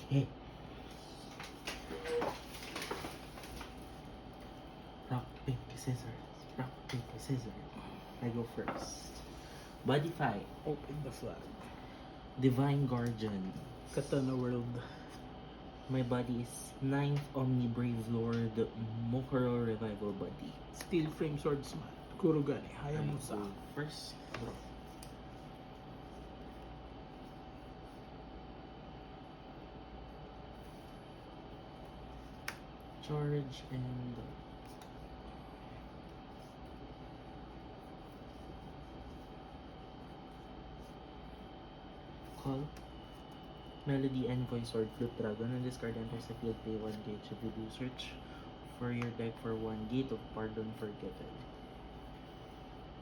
Hey. Rock, paper, scissors. Rock, paper, scissors. I go first. Body fight. Open the flag. Divine Guardian. Katana World. My body is 9th Omni Brave Lord Mokoro Revival Body. Steel Frame Swordsman. Kurugane. I Hayamusa. go first. Draw. Charge and call. Melody Envoy Sword Flute Dragon. On discard enters the field, pay 1 gauge. If you do search for your deck for 1 Gate of Pardon Forgiven.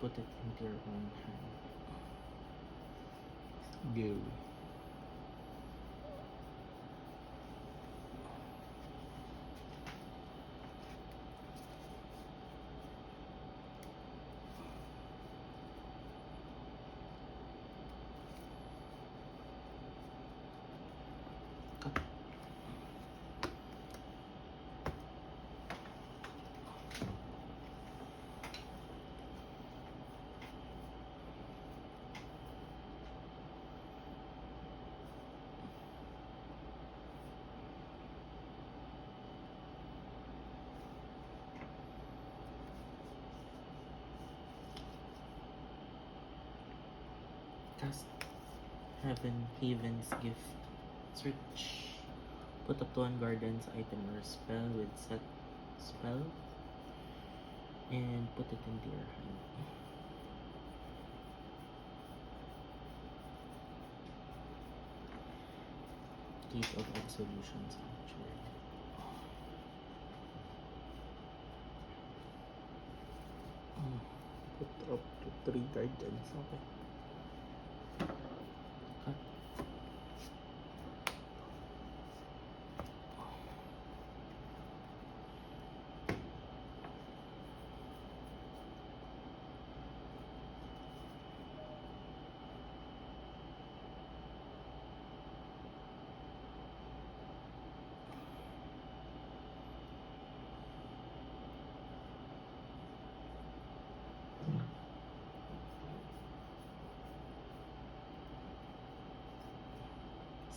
Put it into your own hand. Go. Cut. Cast Heaven Haven's Gift. Search. Put up to 1 Guardian's item or spell with set spell and put it into your hand. Gate of Absolution Sanctuary. Put up to 3 guardians. Okay. Cut.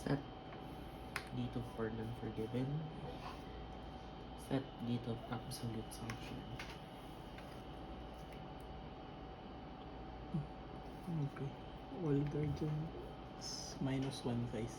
Set Gate of Pardon Forgiven. Set Gate of Absolute Sanctuary. Okay. All guardians -1 size.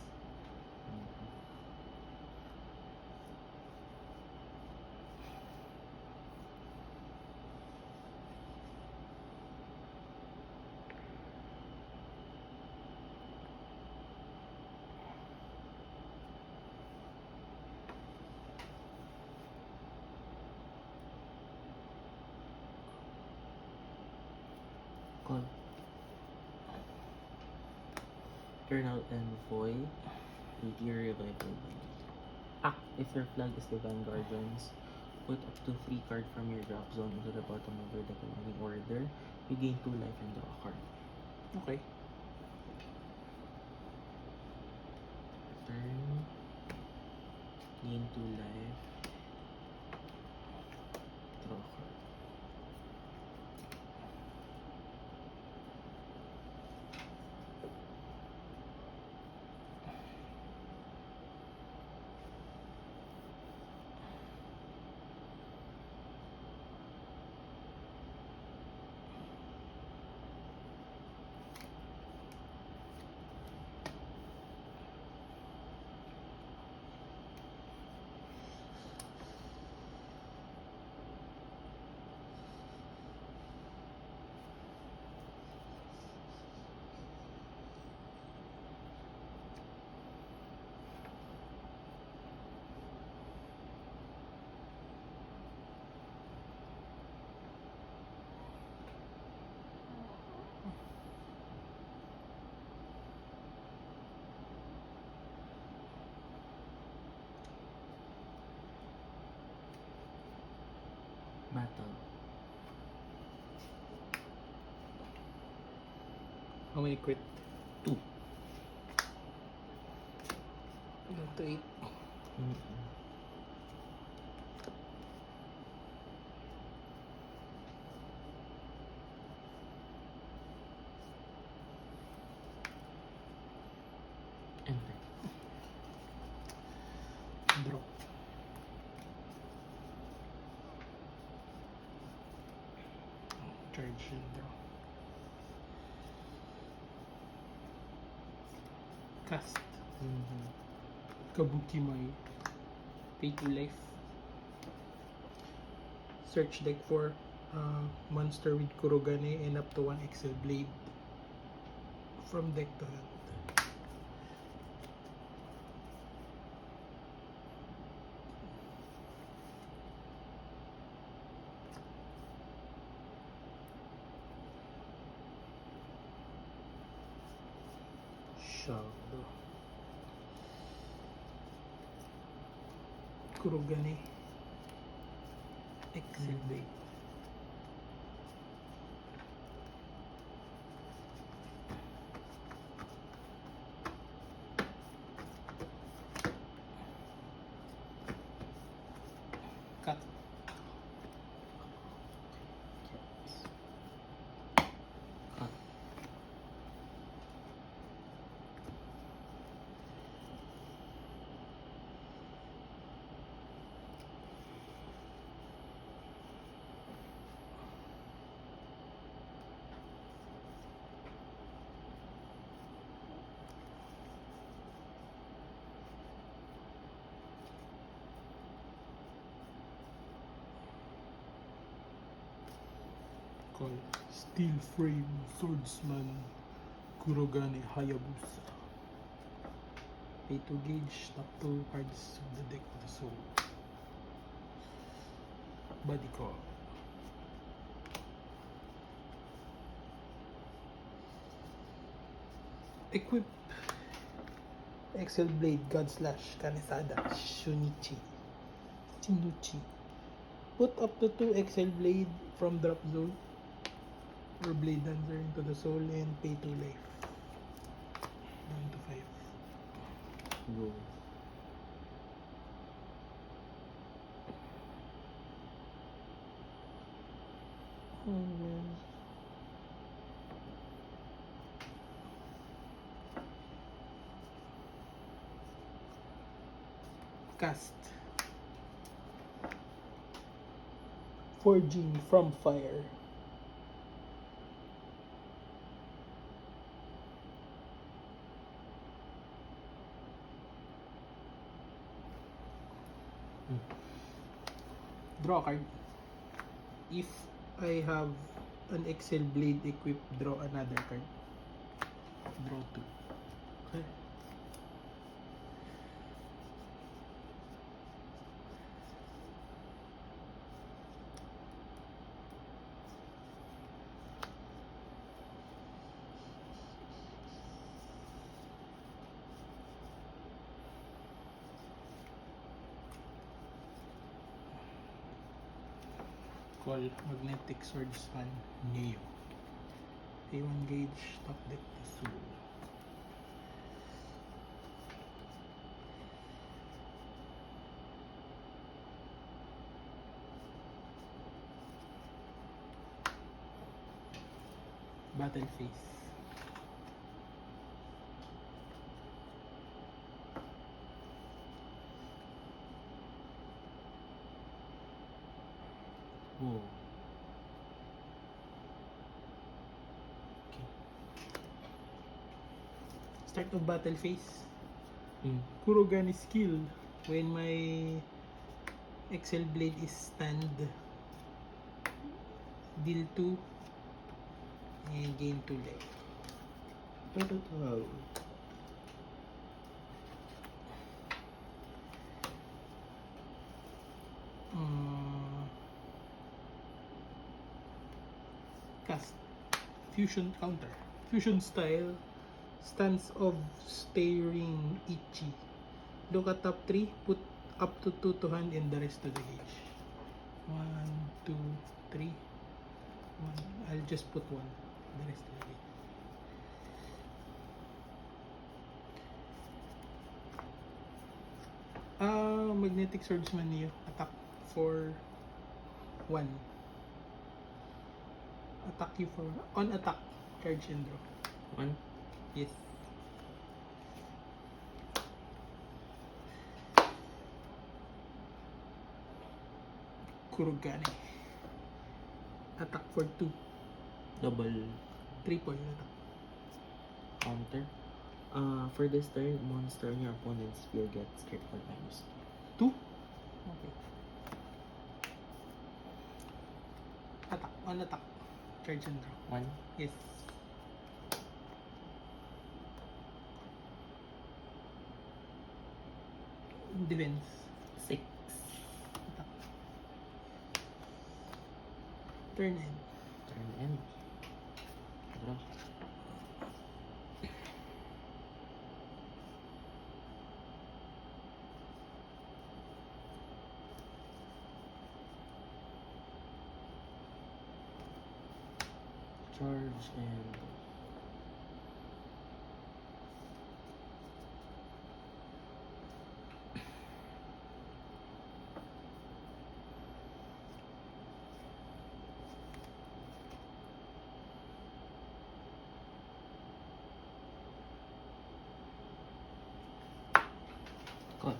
Call. Turn out Envoy. 80 Revival Body. If your flag is Divine Guardians, put up to 3 cards from your drop zone into the bottom of your deck in any order. You gain 2 life and draw a card. Okay. Turn. Gain 2 life. Draw a card. Battle. How many crit? 2. Down to 8. Mm-mm. Enter. Draw. Charge and draw. Cast. Mm-hmm. Kabuki Mai. Pay to life. Search deck for monster with Kurogane and up to 1 Excel Blade. From deck to hand. Shadow. Kurogane. Excel Blade. Cut. Cut. Call Steel Frame Swordsman Kurogane Hayabusa. Pay to gauge top 2 cards of the deck of the soul. Body call. Equip Excel Blade God Slash Kanesada Shinichi. Put up to 2 Excel Blade from drop zone or Blade Dancer into the soul and pay 2 life. Down to 5. Go. Oh man. Cast. Forging from Fire. Draw a card. If I have an Excel Blade equipped, draw another card. Draw 2. Okay. Call Magnetic Swordsman Neo. A1 gauge, top deck to soul. Battle phase. Whoa. Start of battle phase. Mm. Kurogane skill. When my Excel Blade is stand, deal 2 and gain 2 life. Wow. Cast. Fusion counter. Fusion style. Stance of Staring Ichi. Look at top 3. Put up to 2 to hand and the rest to the gauge. 1, 2, 3. 1. I'll just put 1. The rest to the gauge. Magnetic Swordsman Neo. Attack for 1. Attack you for... On attack. Charge and draw. 1. Yes. Kurugane. Attack for 2. Double Triple attack. counter. For this turn, monster on your opponent's field gets critical minus 2? Okay. Attack. On attack. Charge and draw. 1. Yes. Defense. 6. Attack. Turn end. Turn end. Draw. Charge and call.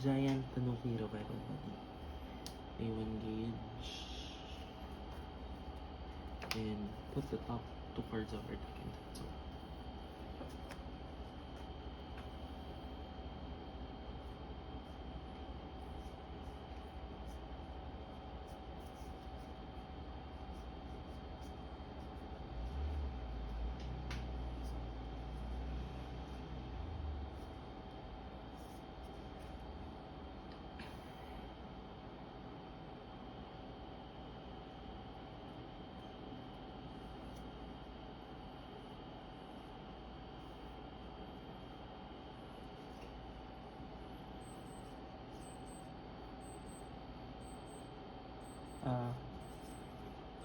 Giant Tanuki Revival Body. Pay 1 gauge. And put the top 2 cards of our deck in that zone.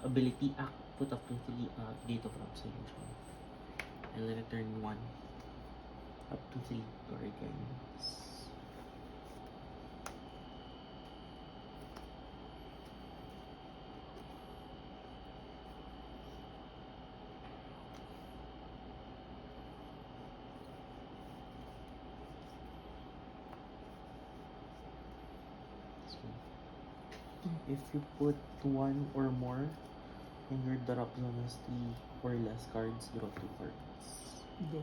Ability act, put up to 3 Gate of Absolution. I'll return 1 up to 3 Guardians. So, if you put 1 or more and your drop zone has 3 or less cards, draw 2 cards. Go.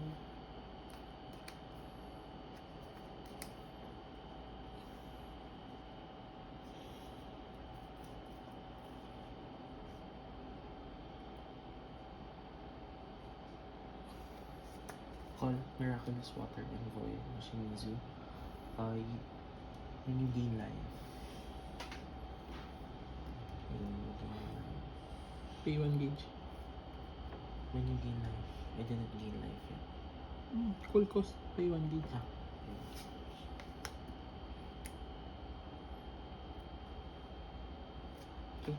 Call Miraculous Water Envoy, Shimizu. When you gain life. When you gain life. Pay 1 gauge. When you gain life. I didn't gain life yet. Full cost. Pay 1 gauge. Ah. Okay.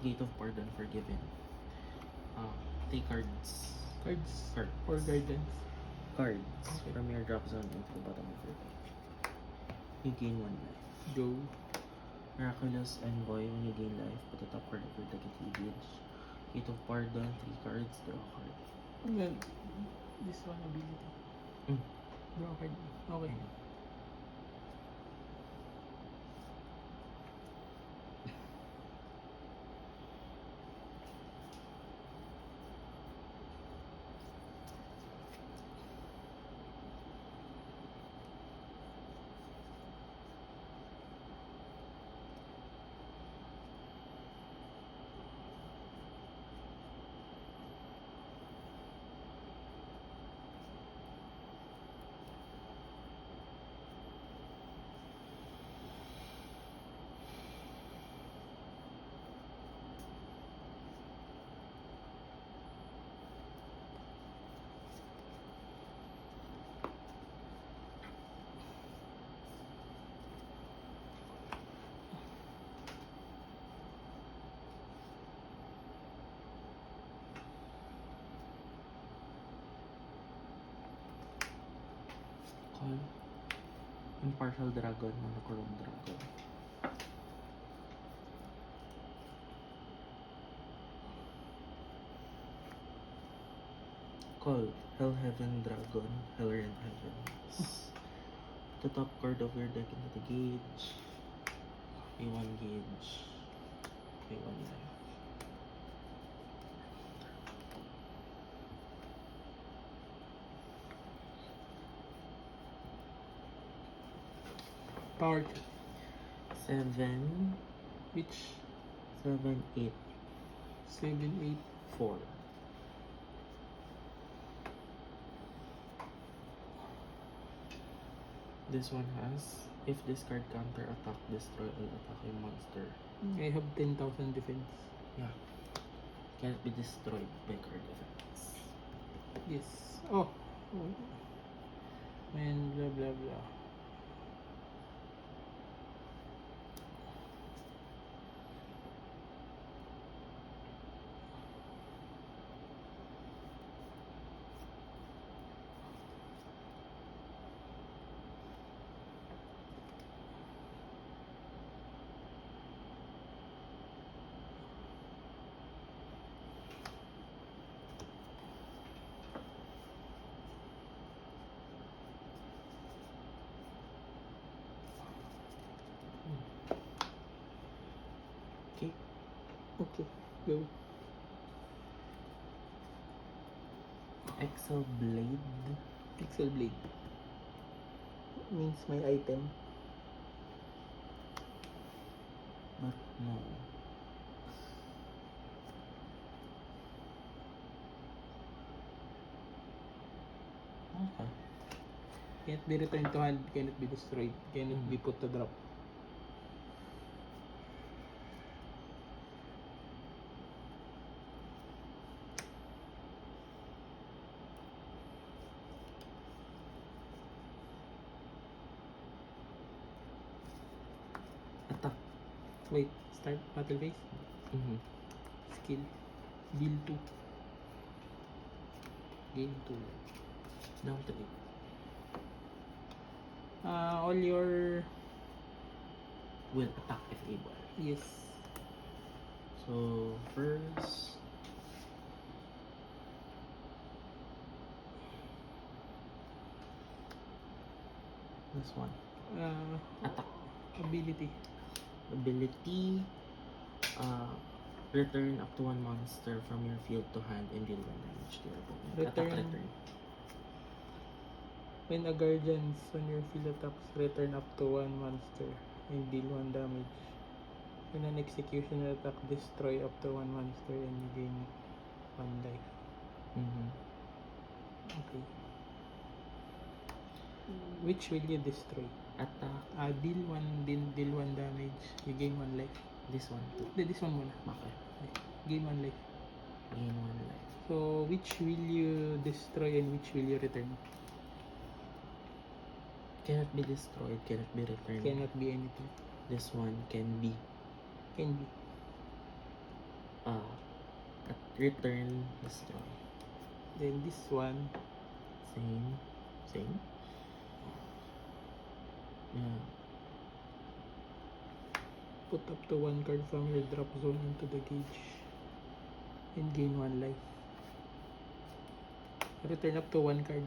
Gate of Pardon Forgiven. 3 cards. Cards. Cards. Or guidance. Cards Okay. from your drop zone into the bottom of your deck. You gain 1 life. Go. Miraculous Envoy, when you gain life, put the top card of your deck at 3 gauge. Gate of Pardon, 3 cards, draw a card. Well, this one ability. Mm. Draw a card. Okay. Impartial Dragon, Monochrome Dragon. Call Hellheaven Dragon, Hellrend Heavens. The top card of your deck into the gauge. Pay 1 gauge. Pay 1 life. Power check. 7, Which 7, 8, 7, 8. 4. This one has, if this card counter attack, destroy all attacking monster. I have 10,000 defense. Yeah. Cannot be destroyed by card effects. Yes. Oh. Man, blah blah blah. Okay. Okay, go. Excel Blade. Pixel Blade. Means my item. But no. Okay. Cannot be returned to hand, cannot be destroyed, cannot be put to drop. Attack. Wait, start battle phase. Mm-hmm. Skill. Deal 2. Gain 2. Down to 8. All your... Will attack if able. Yes. So, first... This one. Attack. Ability. Ability. Return up to 1 monster from your field to hand and deal 1 damage to your opponent. Attack Return. return. When a guardians on your field attacks, return up to 1 monster and deal 1 damage. When an executioner attack, destroy up to 1 monster and you gain 1 life. Mm-hmm. Okay. Which will you destroy? Attack. Deal 1 damage, you gain 1 life. This one too. This one muna. Okay. Gain 1 life. Gain 1 life. So, which will you destroy and which will you return? Cannot be destroyed, cannot be returned. Cannot be anything. This one can be Can be. return, destroy. Then this one, Same. Same. Yeah. put up to 1 card from your drop zone into the gauge and gain 1 life. Return up to 1 card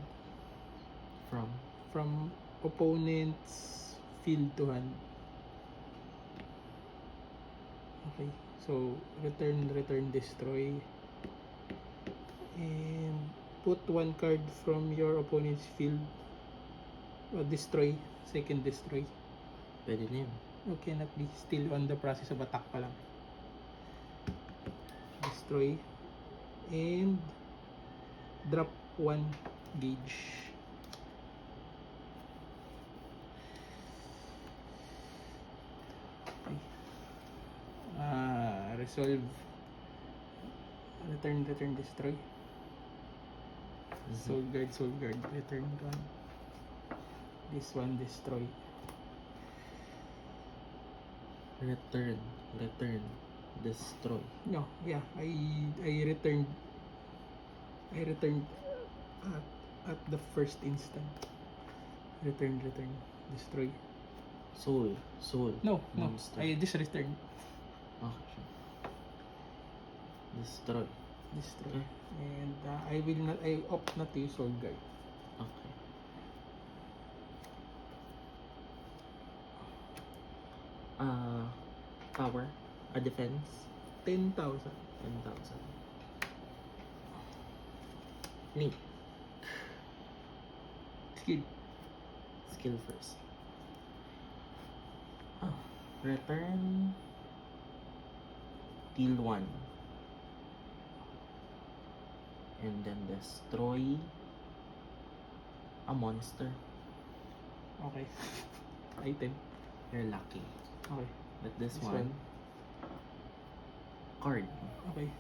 from opponent's field to hand. Okay, so return, destroy, and put 1 card from your opponent's field. Destroy, second destroy. Pwede na yun. You cannot be still on the process of attack pa lang. Destroy and drop 1 gauge. Okay. Resolve. Return, destroy. Soul guard, return 1. This one destroy. Return, destroy. No, yeah, I returned at the first instant. Return. Destroy. Soul. No. Monster. I just return. Okay, sure. Destroy. Destroy. Okay. And I opt not to use Soul Guard. Okay. Power. A defense. 10,000. 10,000. Link. Skill. Skill first. Return. Deal 1. And then destroy a monster. Okay. Item. You're lucky. Okay. But this This one. Card. Okay.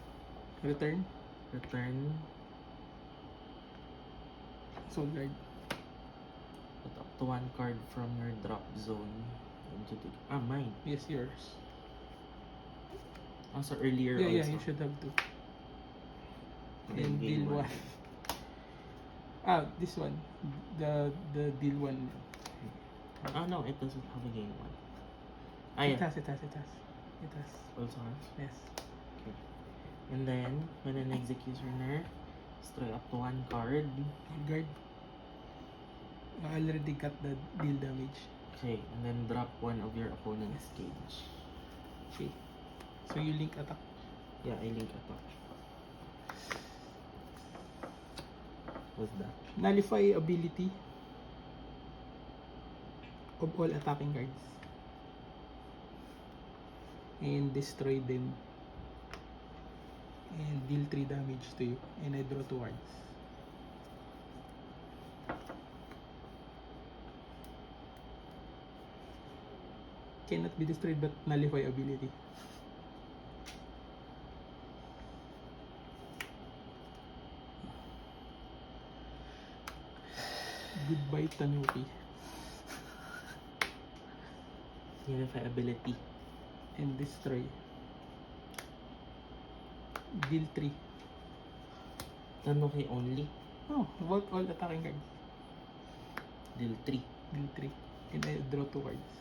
Return. Return. Soul Guard. Put up to 1 card from your drop zone into the mine. Yes, yours. Also earlier Yeah, also. you should have to. And And gain deal 1. This one. The deal 1. No, it doesn't have a gain 1. It Yeah. has. It has. Also has. Yes. Okay. And then, when an executioner, destroy up to 1 card. Guard. I already got the deal damage. Okay, and then drop 1 of your opponent's cage. Okay. So you link attack. Yeah, I link attack. What's that? Nullify ability of all attacking cards. And destroy them. And deal 3 damage to you. And I draw 2 cards. Cannot be destroyed but nullify ability. Goodbye Tanuki. Unify ability. And destroy. Deal 3. Tanuki only. Oh, vote all attacking cards. Deal 3. Deal 3. And I draw 2 cards.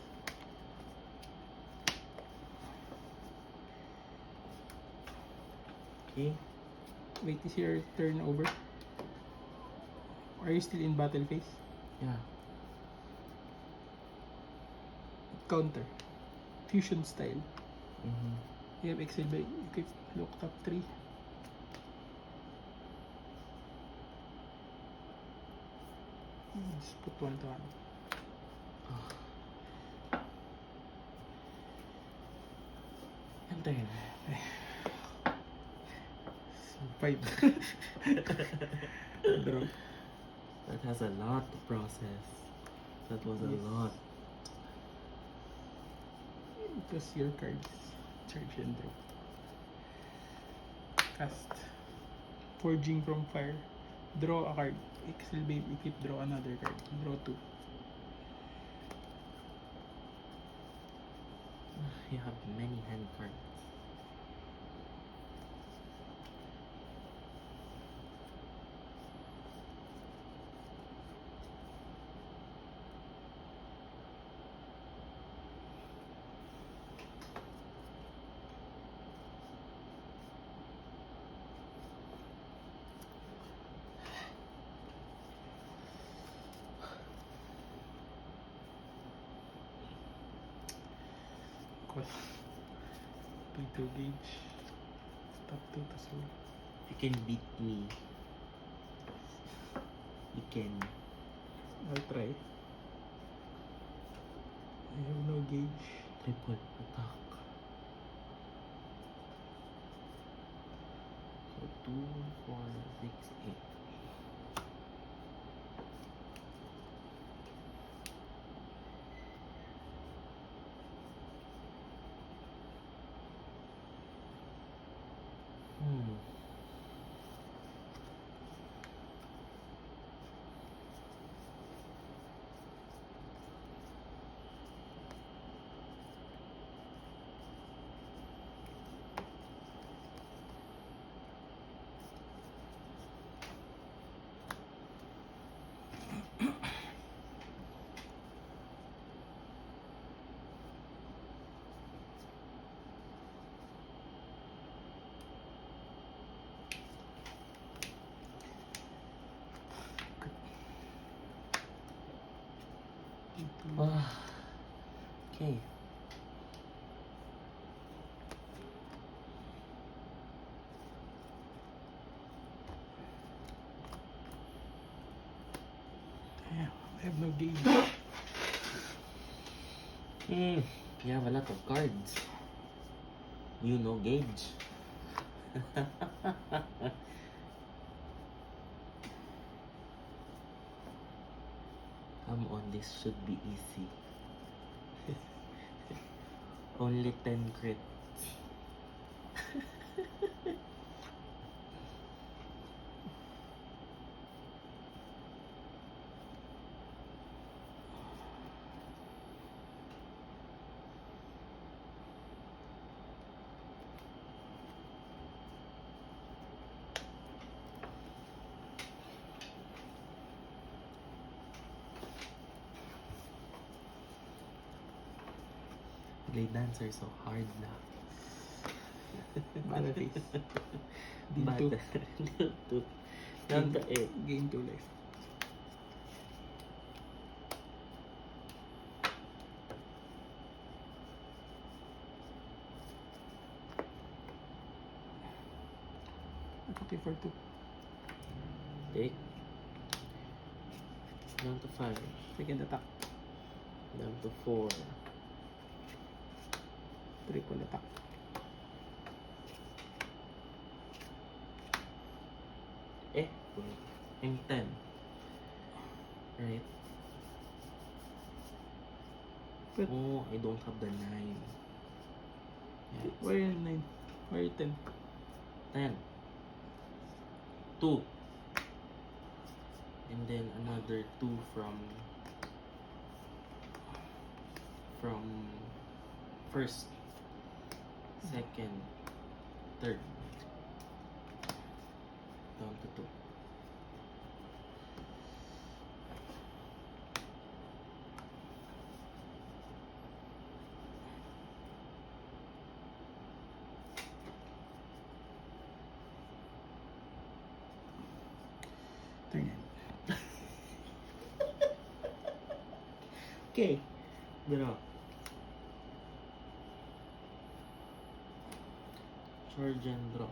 Okay. Wait, is your turn over? Are you still in battle phase? Yeah. Counter. Fusion style. Mm-hmm. You have Excel by equip. Look top 3. Just put 1 to 1. And then, 5. Draw. that has a lot to process. That was a Yes. lot. It was your cards. Charge and draw. Cast. Forging from fire. Draw a card. Excel babe equip. Draw another card. Draw 2. You have many hand cards. Cool. 2 gauge. Top 2 to soul. You can beat me. You can. I'll try. I have no gauge. Triple attack. So 2, 4, 6, 8. Okay. Damn, I have no game. You have a lot of cards. You know Gage. Come on, this should be easy. Only 10 crits. Blade Dancer so hard na. Battle face. Deal Battle. 2. Deal 2. Down to 8. Gain 2 life. Okay for 2. Take. Down to 5. Second attack. Down to 4. Triple attack. I'm 10. Right? But Oh, I don't have the 9. Yeah. why are 9? Why are 10? 10. 2. And then another 2 from first, second, third. Down to 2. Turn in. Okay. Draw. Charge and draw.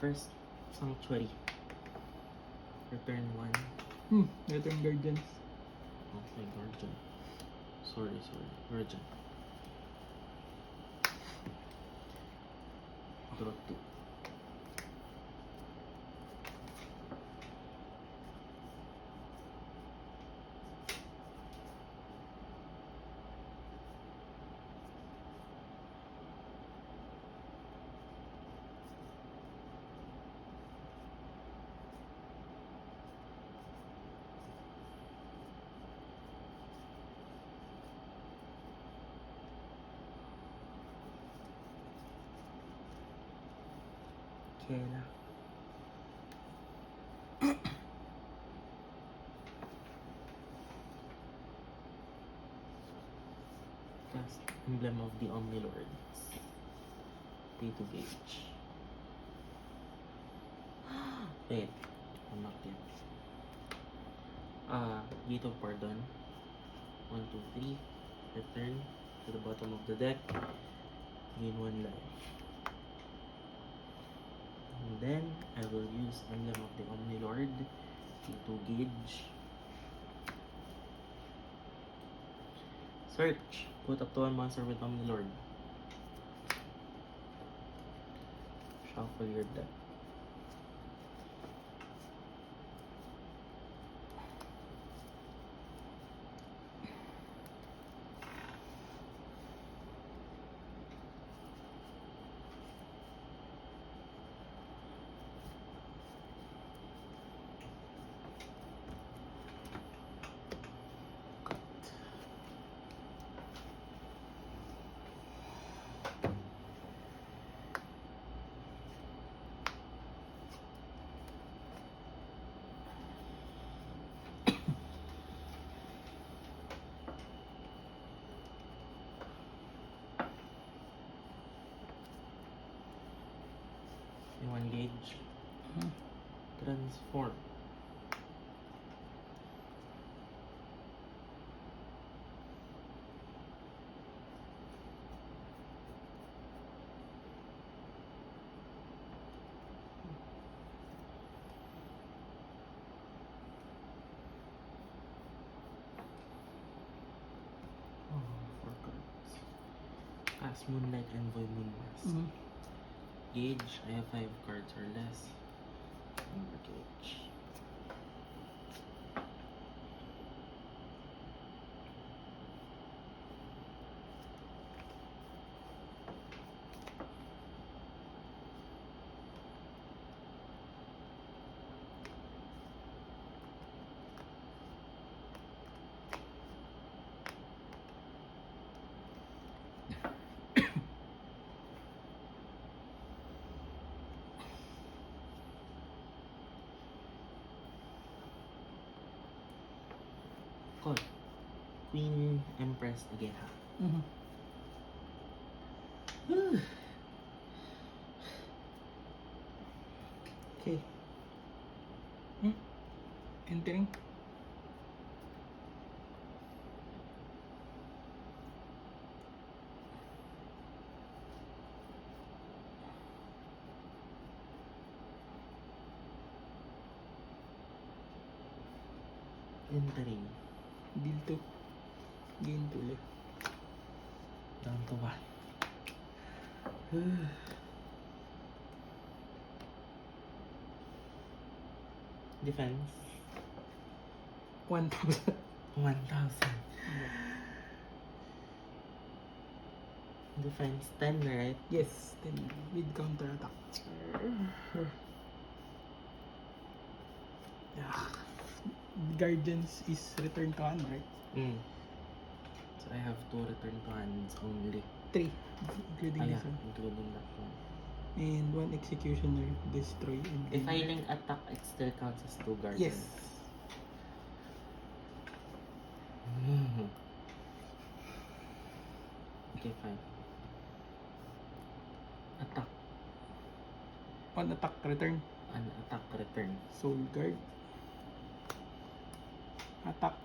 First, Sanctuary. Return 1. Return Guardians. Okay, Guardian. Sorry, Guardian. Draw 2. Kela. Cast Emblem of the Omnilords. Pay to Gage. Wait, I'm not yet. Gate of Pardon. 1, 2, 3. Return to the bottom of the deck. Gain 1 life. And then I will use Emblem of the Omnilord to Gage. Search. Put up to 1 monster with Omnilord. Shuffle your deck. 1 gauge. Mhm. Transform. Oh, 4 cards. Cast Moonlight Envoy Moonmask. Mhm. Gauge, I have 5 cards or less. Number gauge. Call. Queen Empress Ageha. Mhm. Okay. Entering. Entering. Deal 2. Gain 2 ulit. Down to 1. Defense. 1,000. 1,000. Defense 10, right? Yes, then with counter attack. Yeah. Guardians is return to hand, right? Mm. So I have 2 return to hands only. 3, including Ah, this yeah, one. including that one. And 1 executioner, destroy and If I gain. link attack, it still counts as 2 guardians. Yes. Mhm. Okay, fine. Attack. 1 attack return. An attack return. Soul guard. Attack.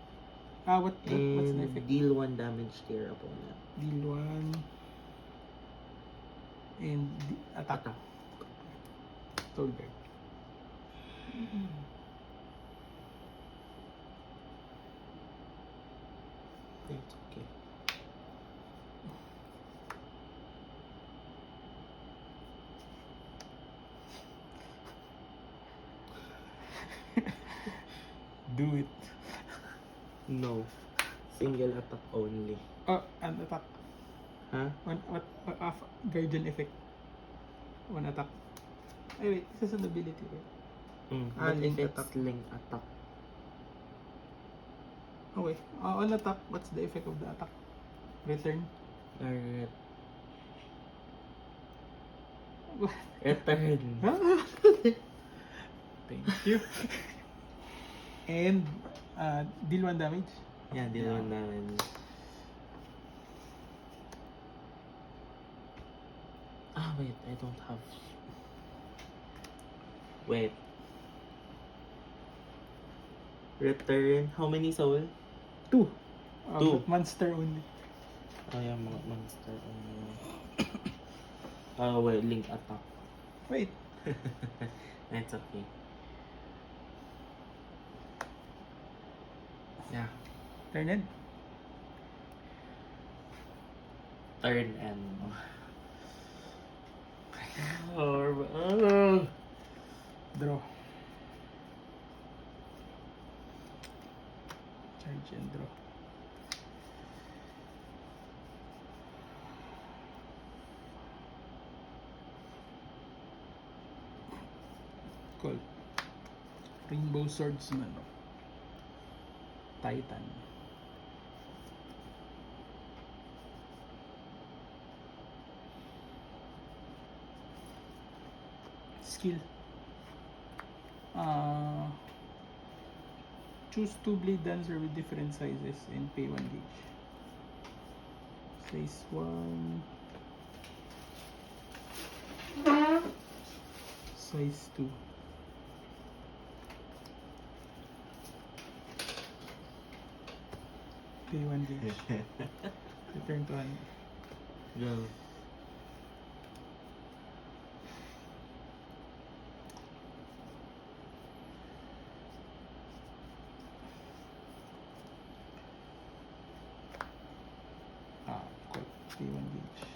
What's the And effect? deal 1 damage to your opponent. Deal 1. And attack. Attack. Soul guard. It's okay. Do it. No. Single attack only. Oh, an attack. Huh? Guardian effect. 1 attack. Ay, wait. This is an ability, right? But if Link it's attack. link attack, Okay. On attack, what's the effect of the attack? Return. or What? return. Thank you. And deal 1 damage. Yeah, deal 1 damage. Ah, wait, I don't have. Wait. Return. How many soul? 2. 2. Monster only. Oh, yeah, mga monster only. Oh, wait, link attack. Wait. It's okay. Yeah. Turn end. Turn end. Draw. Charge and draw. Call. Rainbow Swordsman. Titan. Skill. Choose 2 Blade Dancer with different sizes and pay 1 gauge. Size 1. Size 2. Pay 1 gauge. Return to hand. Go. Cool. Pay 1 gauge.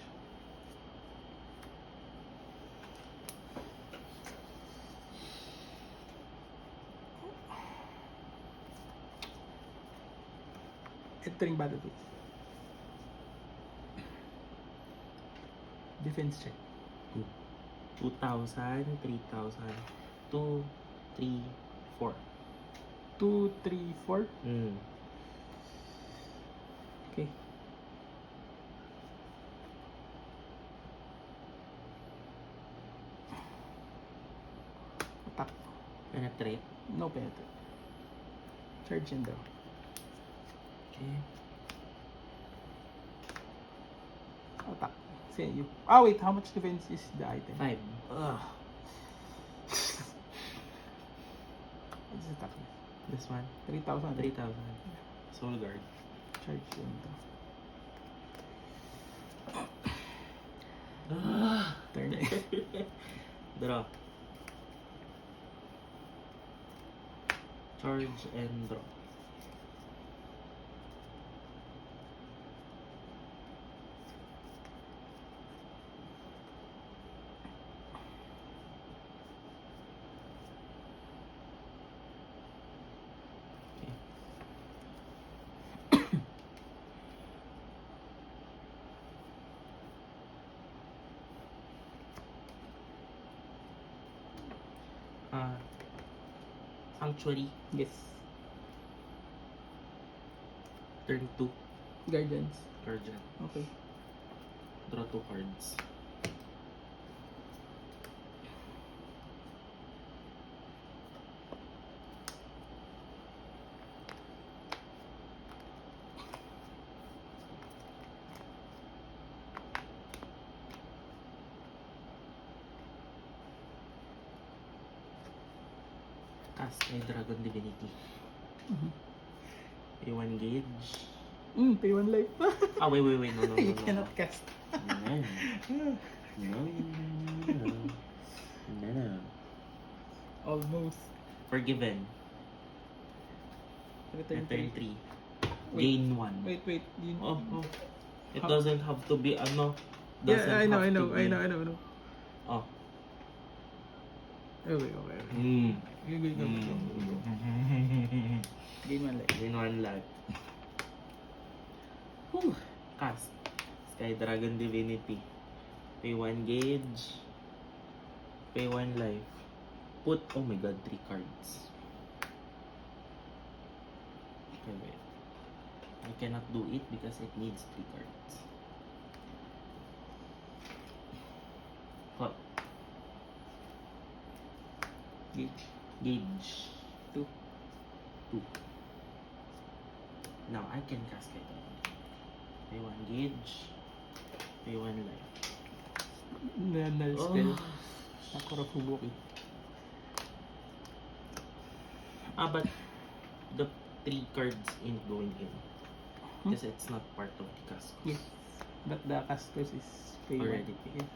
Entering battlefield. Defense check. 2,000, 3,000, 2, 3, 4. 2, 3, 4. Okay. Attack. Penetrate. No penetrate. Charge and draw. Okay. Attack. Say you. Ah, wait. How much defense is the item? 5. What's the attack? This one. 3,000. 3,000. Soul Guard. Charge and draw. Turn. Draw. Charge and draw. Sanctuary. Yes. Turn 2. Guardians. Guardian. Okay. Draw 2 cards. Cast ay Dragon Divinity. Pay 1 gauge. Pay 1 life. Ah, wait. No. You cannot cast. No. Almost. Forgiven. Return Return 3. 3. Gain 1. Wait. You... Oh. It How- doesn't have to be ano. Yeah, Doesn't I know. have to be- Oh. Okay. Go. Gain 1 life. Gain 1 life. Whew. Cast. Sky Dragon Divinity. Pay 1 gauge. Pay 1 life. Put, oh my god, 3 cards. Okay, wait. I cannot do it because it needs 3 cards. Cut. Gauge. Gauge. 2. 2. Now I can cast it. Pay 1 gauge. Pay 1 life. Null spell. Sakura Fubuki. But the 3 cards ain't going in. Because it's not part of the cast. Yes. But the cast cost is pay 1. Already paid. Yeah.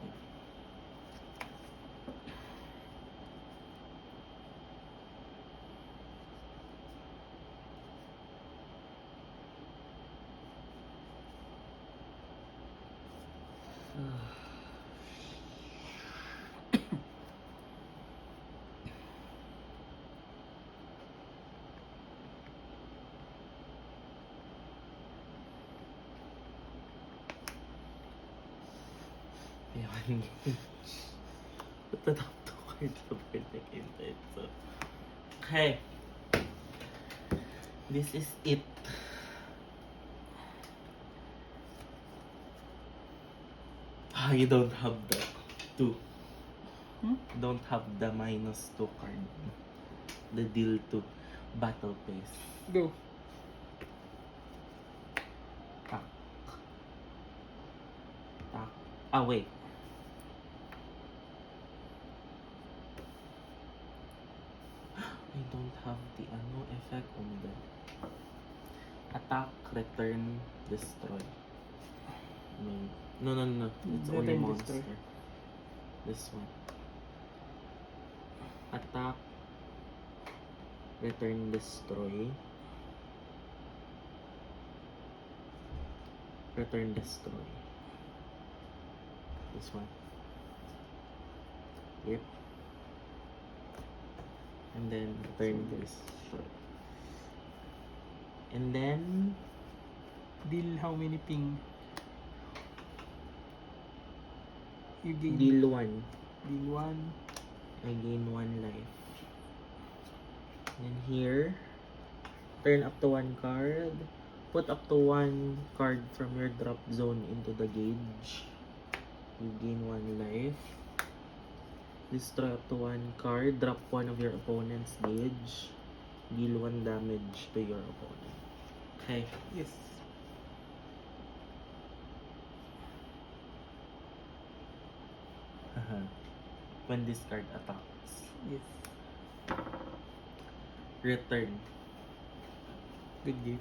Pay 1 gauge. Put the top 2 cards of the deck into it. So, okay. This is it. You don't have the 2. Don't have the -2 card. The deal 2. Battle Pace. Go. Tak. Wait. have the ano effect. Oh my god. Attack, return, destroy. No. It's only Return, monster. destroy. This one. Attack, return, destroy. Return, destroy. This one. Yep. And then return, destroy. And then Deal how many ping? You gain deal 1. deal 1. I gain 1 life. And here, turn up to 1 card. Put up to 1 card from your drop zone into the gauge. You gain 1 life. Destroy up to 1 card. Drop 1 of your opponent's gauge. Deal 1 damage to your opponent. Okay. Yes. When this card attacks, Yes. return. Good game.